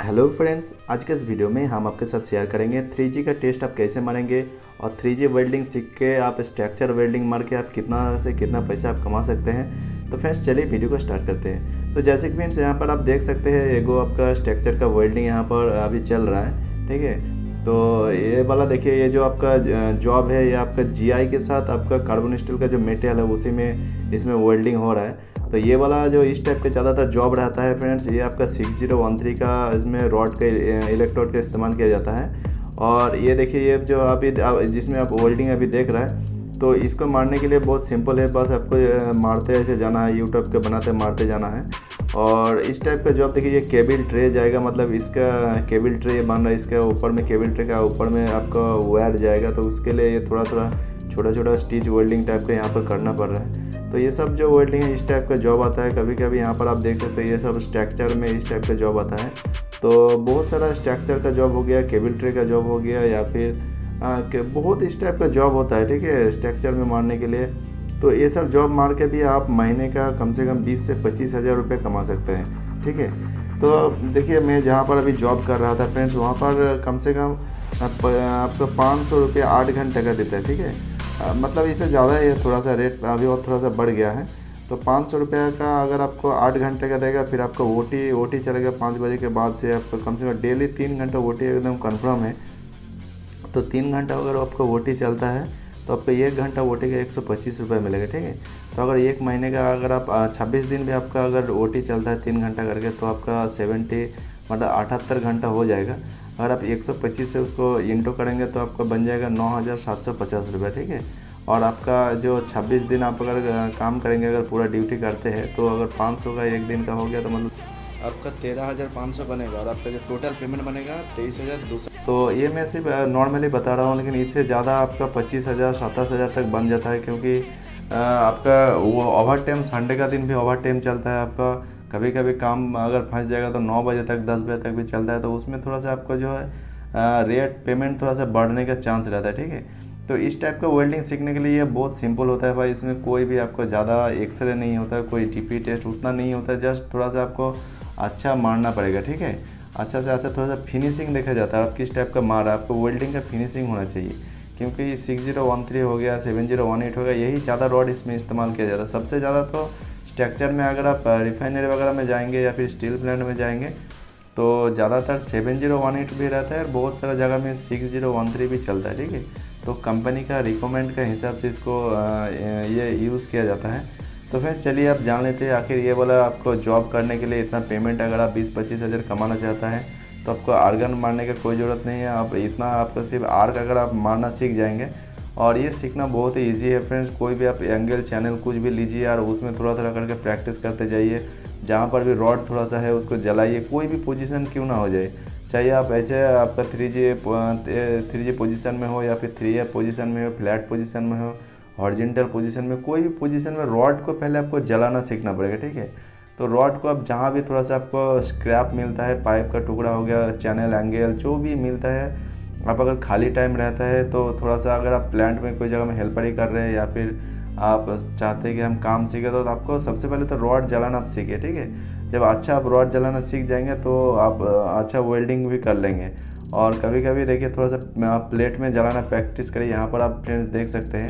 Hello friends, आज के इस वीडियो में हम आपके साथ शेयर करेंगे 3G का टेस्ट आप कैसे मारेंगे और 3G वेल्डिंग सीख के आप स्ट्रक्चर वेल्डिंग मार के आप कितना से कितना पैसा आप कमा सकते हैं। तो फ्रेंड्स चलिए वीडियो को स्टार्ट करते हैं। तो जैसे कि फ्रेंड्स यहाँ पर आप देख सकते हैं एगो आपका स्ट्रक्चर का वेल्डिंग यहाँ पर अभी चल रहा है, ठीक है। तो ये वाला देखिए, ये जो आपका जॉब है ये आपका GI के साथ आपका कार्बन स्टील का जो मेटेरियल है उसी में इसमें वेल्डिंग हो रहा है। तो ये वाला जो इस टाइप का ज़्यादातर जॉब रहता है फ्रेंड्स, ये आपका 6013 का इसमें रॉड का इलेक्ट्रोड का इस्तेमाल किया जाता है। और ये देखिए, ये जो अभी जिसमें आप वेल्डिंग अभी देख रहा है, तो इसको मारने के लिए बहुत सिंपल है, बस आपको मारते ऐसे जाना है, यूट्यूब के बनाते मारते जाना है। और इस टाइप का जॉब देखिए, ये केबल ट्रे जाएगा, मतलब इसका केबल ट्रे बन रहा है, इसके ऊपर में केबल ट्रे का ऊपर में आपका वायर जाएगा, तो उसके लिए ये थोड़ा थोड़ा छोटा छोटा स्टिच वेल्डिंग टाइप का यहाँ पर करना पड़ रहा है। तो ये सब जो वेल्डिंग है इस टाइप का जॉब आता है। कभी कभी यहाँ पर आप देख सकते हैं ये सब स्ट्रक्चर में इस टाइप का जॉब आता है। तो बहुत सारा स्ट्रक्चर का जॉब हो गया, केबल ट्रे का जॉब हो गया, या फिर बहुत इस टाइप का जॉब होता है, ठीक है, स्ट्रक्चर में मारने के लिए। तो ये सब जॉब मार के भी आप महीने का कम से कम 20 से 25 हज़ार रुपये कमा सकते हैं, ठीक है। तो देखिए, मैं जहाँ पर अभी जॉब कर रहा था फ्रेंड्स, वहाँ पर कम से कम आपको 500 रुपये 8 घंटे का देता है, ठीक है। मतलब इससे ज़्यादा है, थोड़ा सा रेट अभी और थोड़ा सा बढ़ गया है। तो 500 रुपये का अगर आपको 8 घंटे का देगा, फिर आपको ओटी चलेगा 5 बजे के बाद से आपको कम से कम डेली 3 घंटा ओटी एकदम कन्फर्म है। तो 3 घंटा अगर आपका ओटी चलता है तो आपको 1 घंटा ओटी का 125 रुपये मिलेगा, ठीक है। तो अगर एक महीने का अगर आप 26 दिन भी आपका अगर ओटी चलता है 3 घंटा करके, तो आपका 70 मतलब 78 घंटा हो जाएगा। अगर आप 125 से उसको इंटू करेंगे तो आपका बन जाएगा 9750 रुपये, ठीक है। और आपका जो 26 दिन आप अगर काम करेंगे, अगर पूरा ड्यूटी करते हैं, तो अगर 500 का एक दिन का हो गया तो मतलब आपका 13,500 बनेगा, और आपका जो टोटल पेमेंट बनेगा 23,200। तो ये मैं सिर्फ नॉर्मली बता रहा हूँ, लेकिन इससे ज़्यादा आपका 25,000 27,000 तक बन जाता है, क्योंकि आपका वो ओवर टाइम संडे का दिन भी ओवर टाइम चलता है आपका। कभी कभी काम अगर फंस जाएगा तो 9 बजे तक 10 बजे तक भी चलता है, तो उसमें थोड़ा सा आपका जो है रेट पेमेंट थोड़ा सा बढ़ने का चांस रहता है, ठीक है। तो इस टाइप का वेल्डिंग सीखने के लिए ये बहुत सिंपल होता है भाई। इसमें कोई भी आपको ज़्यादा एक्सरे नहीं होता है, कोई टीपी टेस्ट उतना नहीं होता है, जस्ट थोड़ा सा आपको अच्छा मारना पड़ेगा, ठीक है। अच्छा से अच्छा थोड़ा सा फिनिशिंग देखा जाता है, आप किस टाइप का मार रहा है, आपको वेल्डिंग का फिनिशिंग होना चाहिए। क्योंकि 6013 हो गया, 7018 हो गया, यही ज़्यादा रॉड इसमें इस्तेमाल किया जाता है सबसे ज़्यादा। तो स्ट्रक्चर में अगर आप रिफाइनरी वगैरह में जाएंगे या फिर स्टील प्लांट में जाएंगे तो ज़्यादातर 7018 भी रहता है, और बहुत सारा जगह में 6013 भी चलता है, ठीक है। तो कंपनी का रिकमेंड के हिसाब से इसको ये यूज़ किया जाता है। तो फिर चलिए आप जान लेते हैं आखिर ये वाला आपको जॉब करने के लिए इतना पेमेंट अगर आप 20-25 हज़ार कमाना चाहता है तो आपको आर्गन मारने का कोई ज़रूरत नहीं है। आप इतना आपको सिर्फ आर्क अगर आप मारना सीख जाएंगे, और ये सीखना बहुत ही ईजी है फ्रेंड्स। कोई भी आप एंगल चैनल कुछ भी लीजिए और उसमें थोड़ा थोड़ा करके प्रैक्टिस करते जाइए। जहाँ पर भी रॉड थोड़ा सा है उसको जलाइए, कोई भी पोजीशन क्यों ना हो जाए, चाहिए आप ऐसे आपका 3G पोजीशन में हो, या फिर 3F पोजीशन में हो, फ्लैट पोजीशन में हो, हॉरिजॉन्टल पोजीशन में, कोई भी पोजीशन में रॉड को पहले आपको जलाना सीखना पड़ेगा, ठीक है। तो रॉड को आप जहाँ भी थोड़ा सा आपको स्क्रैप मिलता है, पाइप का टुकड़ा हो गया, चैनल एंगल जो भी मिलता है, आप अगर खाली टाइम रहता है तो थोड़ा सा अगर आप प्लांट में कोई जगह में हेल्पर ही कर रहे हैं, या फिर आप चाहते हैं कि हम काम सीखें, तो आपको सबसे पहले तो रॉड जलाना आप सीखे, ठीक है। जब अच्छा आप रॉड जलाना सीख जाएंगे तो आप अच्छा वेल्डिंग भी कर लेंगे। और कभी कभी देखिए थोड़ा सा आप प्लेट में जलाना प्रैक्टिस करिए। यहाँ पर आप फ्रेंड्स देख सकते हैं,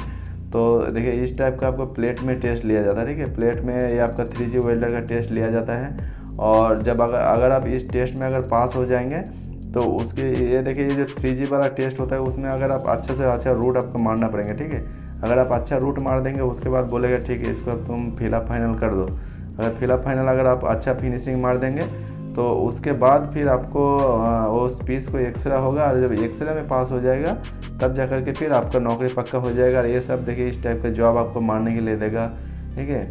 तो देखिए इस टाइप का आपको प्लेट में टेस्ट लिया जाता है, ठीक है। प्लेट में ये आपका 3G वेल्डर का टेस्ट लिया जाता है। और जब अगर आप इस टेस्ट में अगर पास हो जाएंगे तो उसके ये देखिए, ये जो 3G वाला टेस्ट होता है उसमें अगर आप अच्छा से अच्छा रूट आपको मारना पड़ेगा, ठीक है। अगर आप अच्छा रूट मार देंगे उसके बाद बोलेगा ठीक है इसको अब तुम फिलअप फाइनल कर दो। अगर फिलअप फाइनल अगर आप अच्छा फिनिशिंग मार देंगे तो उसके बाद फिर आपको उस पीस को एक्सरे होगा, और जब एक्सरे में पास हो जाएगा तब जा कर के फिर आपका नौकरी पक्का हो जाएगा। और ये सब देखिए इस टाइप का जॉब आपको मारने के लिए देगा, ठीक है।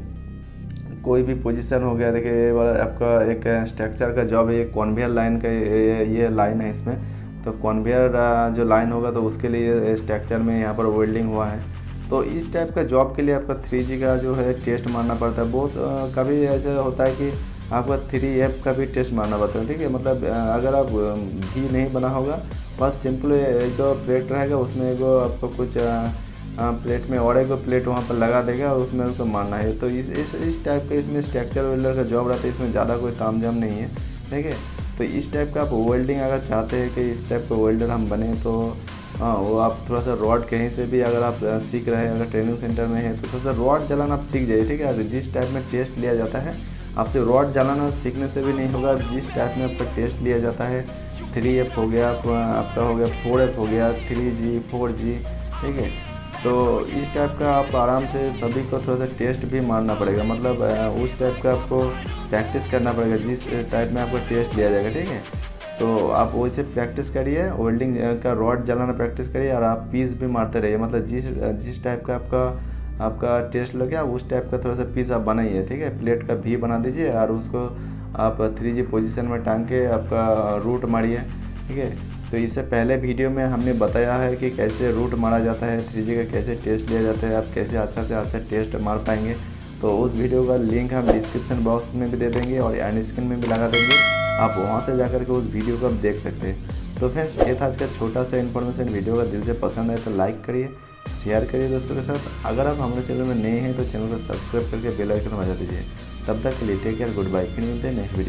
कोई भी पोजीशन हो गया, देखिए ये वाला आपका एक स्ट्रक्चर का जॉब है, ये कन्वेयर लाइन का ये लाइन है इसमें। तो कन्वेयर जो लाइन होगा तो उसके लिए स्ट्रक्चर में यहाँ पर वेल्डिंग हुआ है। तो इस टाइप का जॉब के लिए आपका 3G का जो है टेस्ट मारना पड़ता है। बहुत कभी ऐसा होता है कि आपका 3F का भी टेस्ट मारना पड़ता है, ठीक है। मतलब अगर आप घी नहीं बना होगा, बस सिंपल एक दो प्लेट रहेगा, उसमें एगो आपको कुछ प्लेट में और एक प्लेट वहाँ पर लगा देगा और उसमें उसको मारना है। तो इस टाइप का इसमें स्ट्रक्चर वेल्डर का जॉब रहता है, इसमें ज़्यादा कोई तामझाम नहीं है, ठीक है। तो इस टाइप का आप वेल्डिंग अगर चाहते हैं कि इस टाइप का वेल्डर हम बने, तो वो आप थोड़ा सा रॉड कहीं से भी अगर आप सीख रहे हैं, अगर ट्रेनिंग सेंटर में है तो थोड़ा सा रॉड जलाना आप सीख जाइए, ठीक है। जिस टाइप में टेस्ट लिया जाता है, आपसे रॉड जलाना सीखने से भी नहीं होगा। जिस टाइप में आपका टेस्ट लिया जाता है, 3F हो गया आपका, हो गया 4F हो गया, 3G 4G, ठीक है। तो इस टाइप का आप आराम से सभी को थोड़ा सा टेस्ट भी मारना पड़ेगा, मतलब उस टाइप का आपको प्रैक्टिस करना पड़ेगा जिस टाइप में आपको टेस्ट लिया जाएगा, ठीक है। तो आप वैसे प्रैक्टिस करिए, वेल्डिंग का रॉड जलाना प्रैक्टिस करिए, और आप पीस भी मारते रहिए, मतलब जिस टाइप का आपका टेस्ट लगे आप उस टाइप का थोड़ा सा पीस आप बनाइए, ठीक है। प्लेट का भी बना दीजिए और उसको आप 3G पोजीशन में टांग के आपका रूट मारिए, ठीक है। तो इससे पहले वीडियो में हमने बताया है कि कैसे रूट मारा जाता है, 3G का कैसे टेस्ट लिया जाता है, आप कैसे अच्छा से अच्छा टेस्ट मार पाएंगे। तो उस वीडियो का लिंक हम डिस्क्रिप्शन बॉक्स में भी दे देंगे और एंड स्क्रीन में भी लगा देंगे, आप वहां से जाकर के उस वीडियो को आप देख सकते हैं। तो फ्रेंड्स, ये था आज का छोटा सा इन्फॉर्मेशन। वीडियो का दिल से पसंद आए तो लाइक करिए, शेयर करिए दोस्तों के साथ। अगर आप हमारे चैनल में नए हैं तो चैनल को सब्सक्राइब करके बेल आइकन बजा दीजिए। तब तक के लिए टेक केयर, गुड बाय, फिर मिलते हैं नेक्स्ट वीडियो।